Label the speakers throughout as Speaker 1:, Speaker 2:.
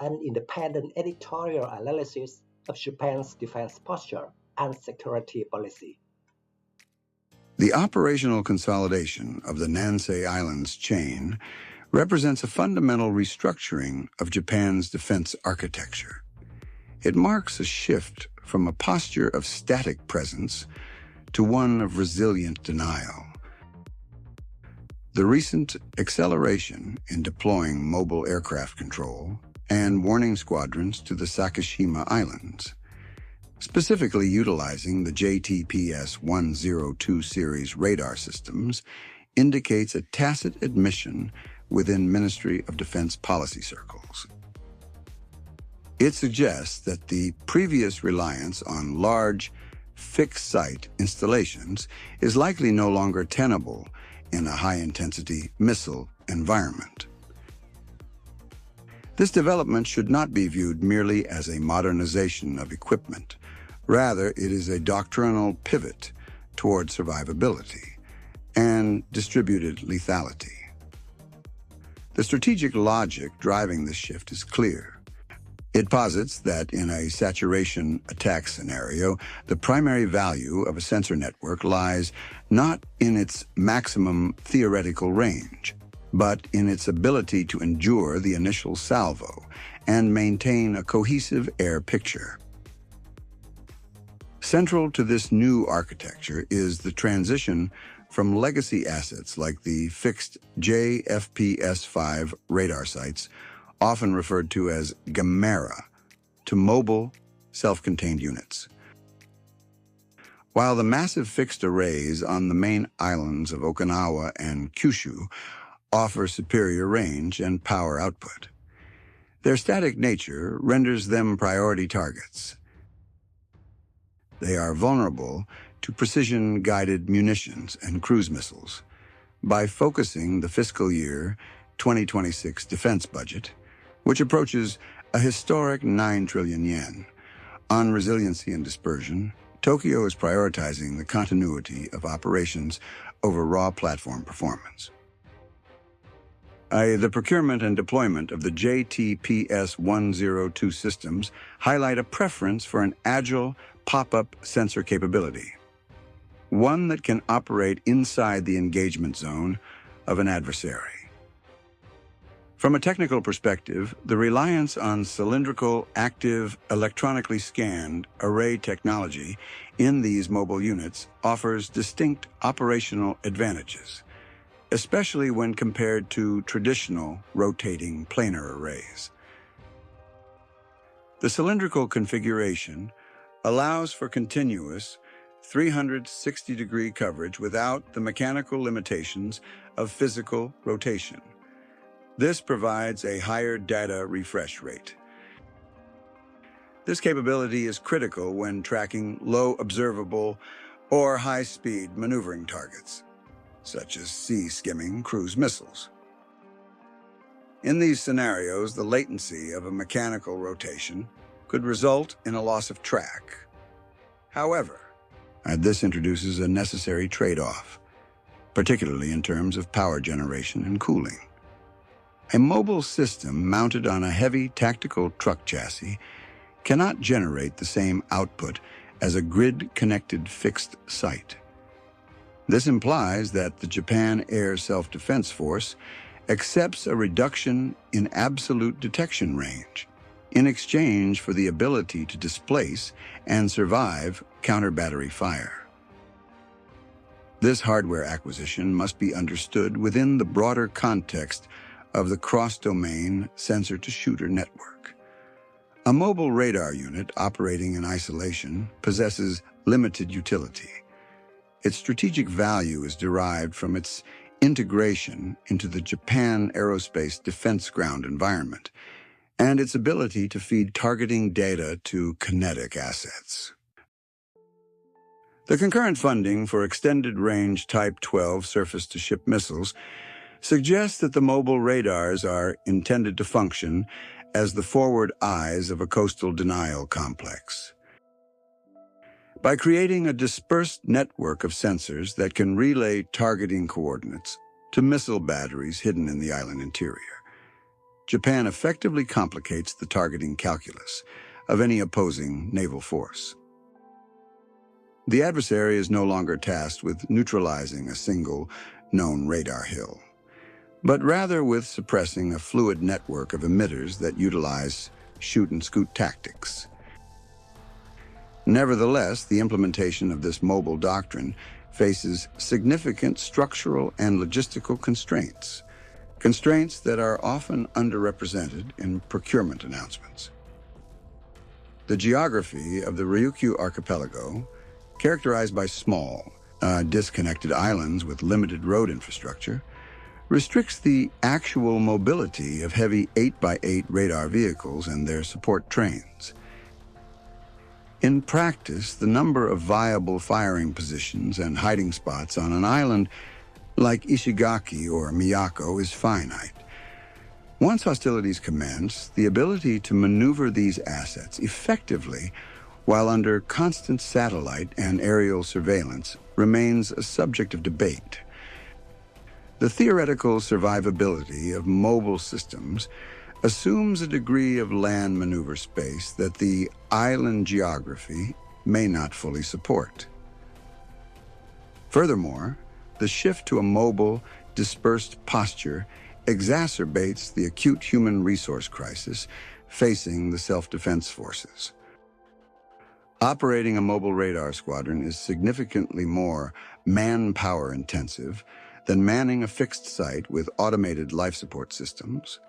Speaker 1: an independent editorial analysis of Japan's defense posture and security policy.
Speaker 2: The operational consolidation of the Nansei Islands chain represents a fundamental restructuring of Japan's defense architecture. It marks a shift from a posture of static presence to one of resilient denial. The recent acceleration in deploying mobile aircraft control and warning squadrons to the Sakishima Islands, specifically utilizing the JTPS-102 series radar systems, indicates a tacit admission within Ministry of Defense policy circles. It suggests that the previous reliance on large, fixed-site installations is likely no longer tenable in a high-intensity missile environment. This development should not be viewed merely as a modernization of equipment. Rather, it is a doctrinal pivot toward survivability and distributed lethality. The strategic logic driving this shift is clear. It posits that in a saturation attack scenario, the primary value of a sensor network lies not in its maximum theoretical range, but in its ability to endure the initial salvo and maintain a cohesive air picture. Central to this new architecture is the transition from legacy assets like the fixed JFPS-5 radar sites, often referred to as Gamera, to mobile, self-contained units. While the massive fixed arrays on the main islands of Okinawa and Kyushu offer superior range and power output, their static nature renders them priority targets. They are vulnerable to precision-guided munitions and cruise missiles. By focusing the fiscal year 2026 defense budget, which approaches a historic 9 trillion yen, on resiliency and dispersion, Tokyo is prioritizing the continuity of operations over raw platform performance. The procurement and deployment of the JTPS-102 systems highlight a preference for an agile pop-up sensor capability, one that can operate inside the engagement zone of an adversary. From a technical perspective, the reliance on cylindrical, active, electronically scanned array technology in these mobile units offers distinct operational advantages, especially when compared to traditional rotating planar arrays. The cylindrical configuration allows for continuous 360-degree coverage without the mechanical limitations of physical rotation. This provides a higher data refresh rate. This capability is critical when tracking low observable or high-speed maneuvering targets, such as sea-skimming cruise missiles. In these scenarios, the latency of a mechanical rotation could result in a loss of track. However, this introduces a necessary trade-off, particularly in terms of power generation and cooling. A mobile system mounted on a heavy tactical truck chassis cannot generate the same output as a grid-connected fixed site. This implies that the Japan Air Self-Defense Force accepts a reduction in absolute detection range in exchange for the ability to displace and survive counter-battery fire. This hardware acquisition must be understood within the broader context of the cross-domain sensor-to-shooter network. A mobile radar unit operating in isolation possesses limited utility. Its strategic value is derived from its integration into the Japan Aerospace Defense Ground environment and its ability to feed targeting data to kinetic assets. The concurrent funding for extended-range Type 12 surface-to-ship missiles suggests that the mobile radars are intended to function as the forward eyes of a coastal denial complex. By creating a dispersed network of sensors that can relay targeting coordinates to missile batteries hidden in the island interior, Japan effectively complicates the targeting calculus of any opposing naval force. The adversary is no longer tasked with neutralizing a single known radar hill, but rather with suppressing a fluid network of emitters that utilize shoot-and-scoot tactics. Nevertheless, the implementation of this mobile doctrine faces significant structural and logistical constraints that are often underrepresented in procurement announcements. The geography of the Ryukyu archipelago, characterized by small, disconnected islands with limited road infrastructure, restricts the actual mobility of heavy 8x8 radar vehicles and their support trains. In practice, the number of viable firing positions and hiding spots on an island like Ishigaki or Miyako is finite. Once hostilities commence, the ability to maneuver these assets effectively while under constant satellite and aerial surveillance remains a subject of debate. The theoretical survivability of mobile systems assumes a degree of land maneuver space that the island geography may not fully support. Furthermore, the shift to a mobile, dispersed posture exacerbates the acute human resource crisis facing the self-defense forces. Operating a mobile radar squadron is significantly more manpower intensive than manning a fixed site with automated life support systems.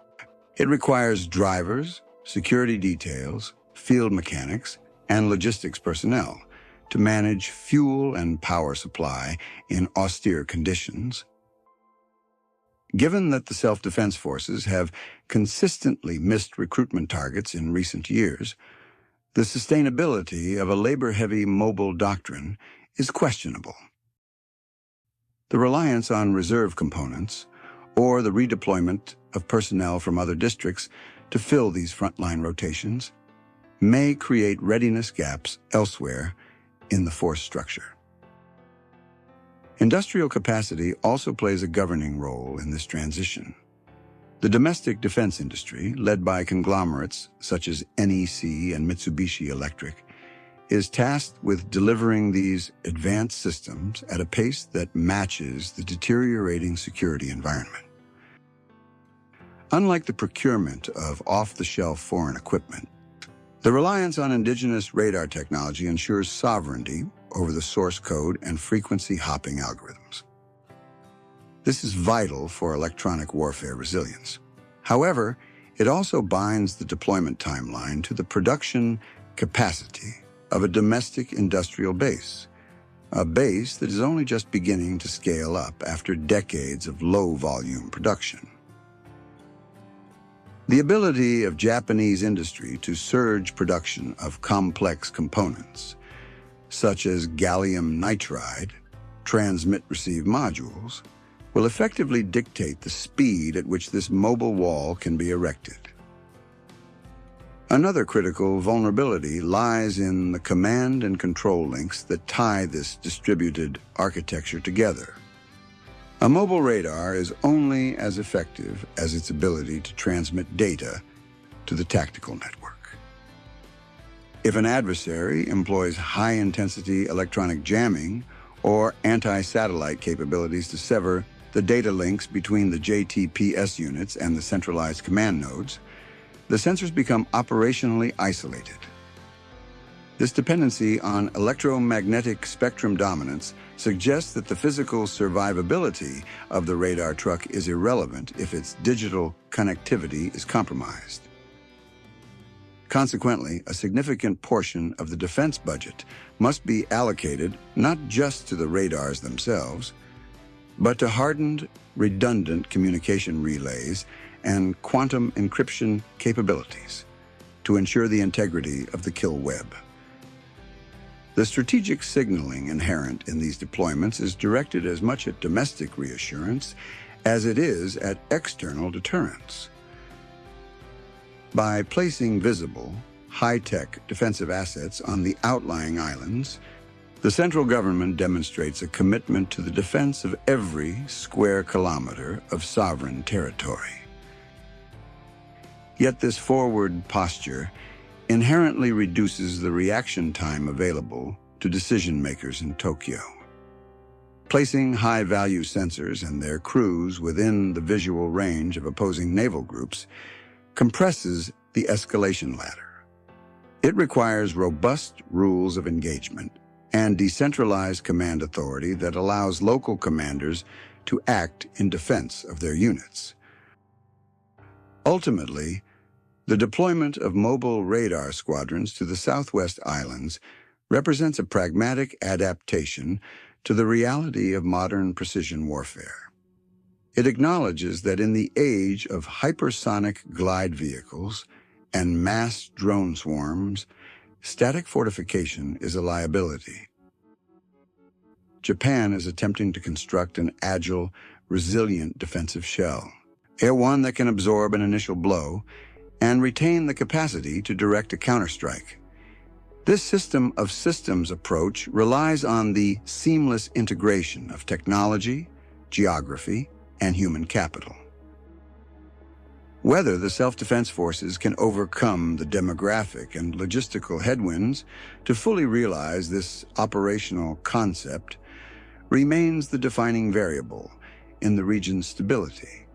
Speaker 2: It requires drivers, security details, field mechanics, and logistics personnel to manage fuel and power supply in austere conditions. Given that the self-defense forces have consistently missed recruitment targets in recent years, the sustainability of a labor-heavy mobile doctrine is questionable. The reliance on reserve components, or the redeployment of personnel from other districts to fill these frontline rotations, may create readiness gaps elsewhere in the force structure. Industrial capacity also plays a governing role in this transition. The domestic defense industry, led by conglomerates such as NEC and Mitsubishi Electric, is tasked with delivering these advanced systems at a pace that matches the deteriorating security environment. Unlike the procurement of off-the-shelf foreign equipment, the reliance on indigenous radar technology ensures sovereignty over the source code and frequency hopping algorithms. This is vital for electronic warfare resilience. However, it also binds the deployment timeline to the production capacity of a domestic industrial base, a base that is only just beginning to scale up after decades of low-volume production. The ability of Japanese industry to surge production of complex components, such as gallium nitride, transmit-receive modules, will effectively dictate the speed at which this mobile wall can be erected. Another critical vulnerability lies in the command and control links that tie this distributed architecture together. A mobile radar is only as effective as its ability to transmit data to the tactical network. If an adversary employs high-intensity electronic jamming or anti-satellite capabilities to sever the data links between the JTPS units and the centralized command nodes, the sensors become operationally isolated. This dependency on electromagnetic spectrum dominance suggests that the physical survivability of the radar truck is irrelevant if its digital connectivity is compromised. Consequently, a significant portion of the defense budget must be allocated not just to the radars themselves, but to hardened, redundant communication relays and quantum encryption capabilities to ensure the integrity of the kill web. The strategic signaling inherent in these deployments is directed as much at domestic reassurance as it is at external deterrence. By placing visible, high-tech defensive assets on the outlying islands, the central government demonstrates a commitment to the defense of every square kilometer of sovereign territory. Yet this forward posture inherently reduces the reaction time available to decision-makers in Tokyo. Placing high-value sensors and their crews within the visual range of opposing naval groups compresses the escalation ladder. It requires robust rules of engagement and decentralized command authority that allows local commanders to act in defense of their units. Ultimately, the deployment of mobile radar squadrons to the Southwest Islands represents a pragmatic adaptation to the reality of modern precision warfare. It acknowledges that in the age of hypersonic glide vehicles and mass drone swarms, static fortification is a liability. Japan is attempting to construct an agile, resilient defensive shell, one that can absorb an initial blow and retain the capacity to direct a counterstrike. This system of systems approach relies on the seamless integration of technology, geography, and human capital. Whether the self-defense forces can overcome the demographic and logistical headwinds to fully realize this operational concept remains the defining variable in the region's stability.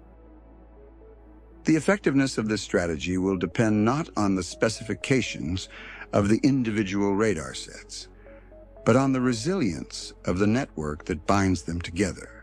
Speaker 2: The effectiveness of this strategy will depend not on the specifications of the individual radar sets, but on the resilience of the network that binds them together.